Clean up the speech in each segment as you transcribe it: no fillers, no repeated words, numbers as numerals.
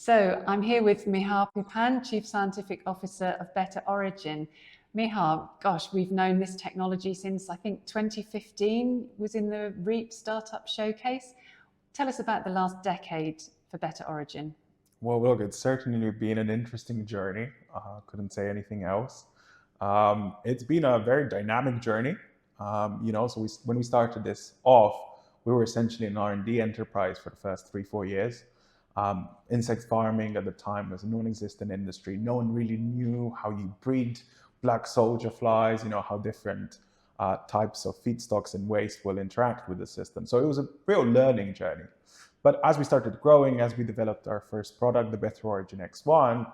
So I'm here with Miha Pipan, Chief Scientific Officer of Better Origin. Miha, gosh, we've known this technology since I think 2015 was in the REAP Startup Showcase. Tell us about the last decade for Better Origin. Well, look, it's certainly been an interesting journey. Couldn't say anything else. It's been a very dynamic journey. When we started this off, we were essentially an R&D enterprise for the first 3-4 years. Insect farming at the time was a non-existent industry. No one really knew how you breed black soldier flies, how different types of feedstocks and waste will interact with the system. So it was a real learning journey. But as we started growing, as we developed our first product, the Better Origin X1,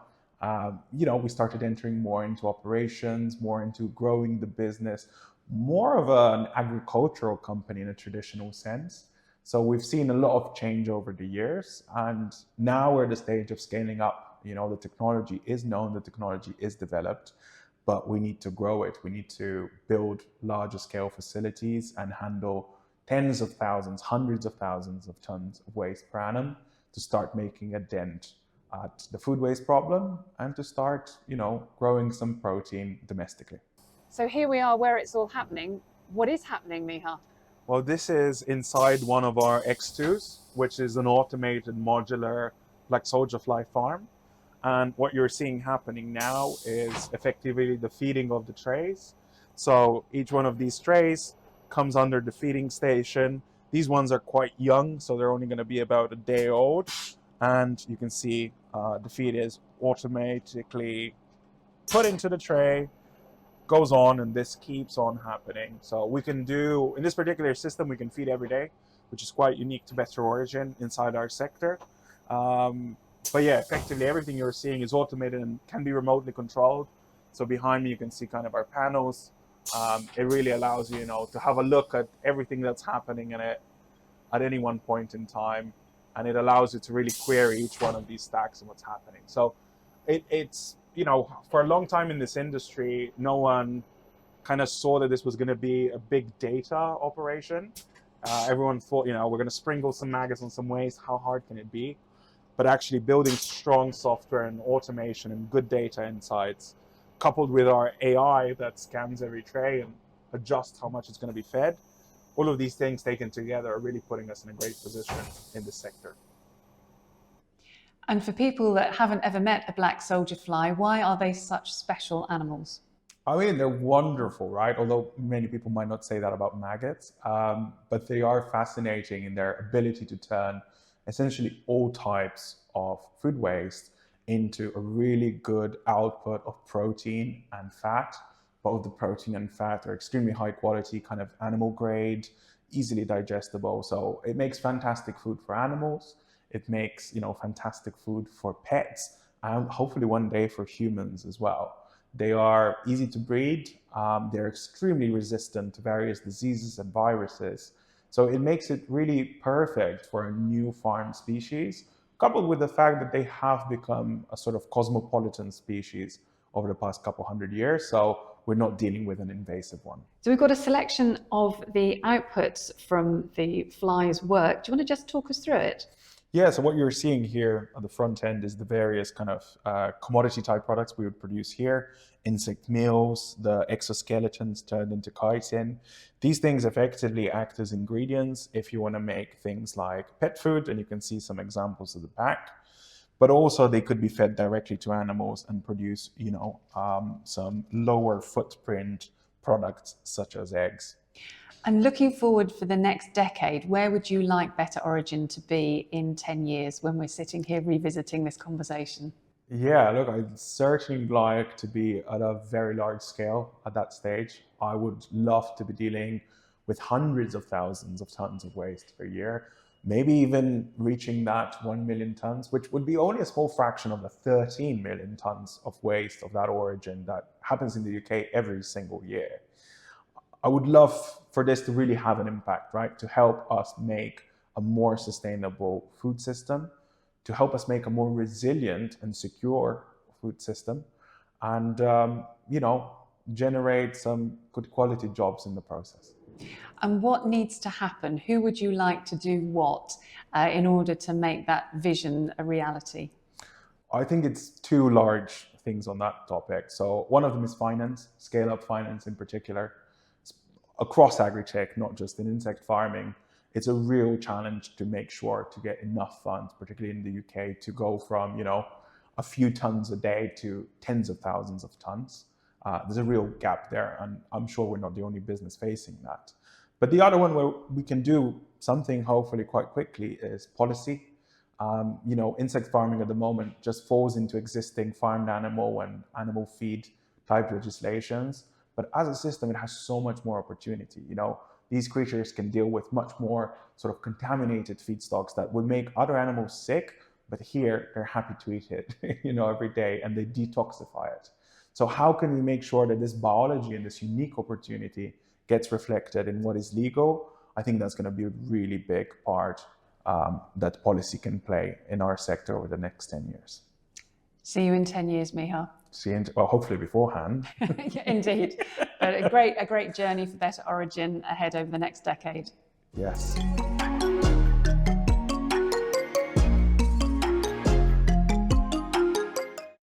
we started entering more into operations, more into growing the business, more of an agricultural company in a traditional sense. So we've seen a lot of change over the years, and now we're at the stage of scaling up. The technology is known, the technology is developed, but we need to grow it. We need to build larger scale facilities and handle tens of thousands, hundreds of thousands of tons of waste per annum to start making a dent at the food waste problem and to start, growing some protein domestically. So here we are where it's all happening. What is happening, Miha? Well, this is inside one of our X2s, which is an automated modular Black Soilder Fly farm. And what you're seeing happening now is effectively the feeding of the trays. So each one of these trays comes under the feeding station. These ones are quite young, so they're only going to be about a day old. And you can see the feed is automatically put into the tray, goes on, and this keeps on happening. So we can do, in this particular system, we can feed every day, which is quite unique to Better Origin inside our sector. But yeah, effectively everything you're seeing is automated and can be remotely controlled. So behind me, you can see kind of our panels. It really allows you, to have a look at everything that's happening in it at any one point in time. And it allows you to really query each one of these stacks and what's happening. So it's, for a long time in this industry, no one kind of saw that this was going to be a big data operation. Everyone thought, we're going to sprinkle some maggots on some waste. How hard can it be? But actually building strong software and automation and good data insights, coupled with our AI that scans every tray and adjusts how much it's going to be fed, all of these things taken together are really putting us in a great position in this sector. And for people that haven't ever met a black soldier fly, why are they such special animals? I mean, they're wonderful, right? Although many people might not say that about maggots, but they are fascinating in their ability to turn essentially all types of food waste into a really good output of protein and fat. Both the protein and fat are extremely high quality, kind of animal grade, easily digestible. So it makes fantastic food for animals. It makes, fantastic food for pets, and hopefully one day for humans as well. They are easy to breed. They're extremely resistant to various diseases and viruses. So it makes it really perfect for a new farm species, coupled with the fact that they have become a sort of cosmopolitan species over the past couple hundred years. So we're not dealing with an invasive one. So we've got a selection of the outputs from the fly's work. Do you want to just talk us through it? Yeah, so what you're seeing here on the front end is the various kind of commodity type products we would produce here. Insect meals, the exoskeletons turned into chitin. These things effectively act as ingredients if you want to make things like pet food, and you can see some examples at the back. But also they could be fed directly to animals and produce, some lower footprint products such as eggs. And looking forward for the next decade, where would you like Better Origin to be in 10 years when we're sitting here revisiting this conversation? Yeah, look, I'd certainly like to be at a very large scale at that stage. I would love to be dealing with hundreds of thousands of tons of waste per year, maybe even reaching that 1 million tons, which would be only a small fraction of the 13 million tons of waste of that origin that happens in the UK every single year. I would love for this to really have an impact, right? To help us make a more sustainable food system, to help us make a more resilient and secure food system, and generate some good quality jobs in the process. And what needs to happen? Who would you like to do what in order to make that vision a reality? I think it's two large things on that topic. So one of them is finance, scale-up finance in particular. Across agri-tech, not just in insect farming, it's a real challenge to make sure to get enough funds, particularly in the UK, to go from, a few tons a day to tens of thousands of tons. There's a real gap there, and I'm sure we're not the only business facing that. But the other one where we can do something hopefully quite quickly is policy. Insect farming at the moment just falls into existing farmed animal and animal feed type legislations. But as a system, it has so much more opportunity. These creatures can deal with much more sort of contaminated feedstocks that would make other animals sick, but here they're happy to eat it, every day, and they detoxify it. So how can we make sure that this biology and this unique opportunity gets reflected in what is legal? I think that's going to be a really big part that policy can play in our sector over the next 10 years. See you in 10 years, Miha. Well, hopefully beforehand. Yeah, indeed. But a great journey for Better Origin ahead over the next decade. Yes.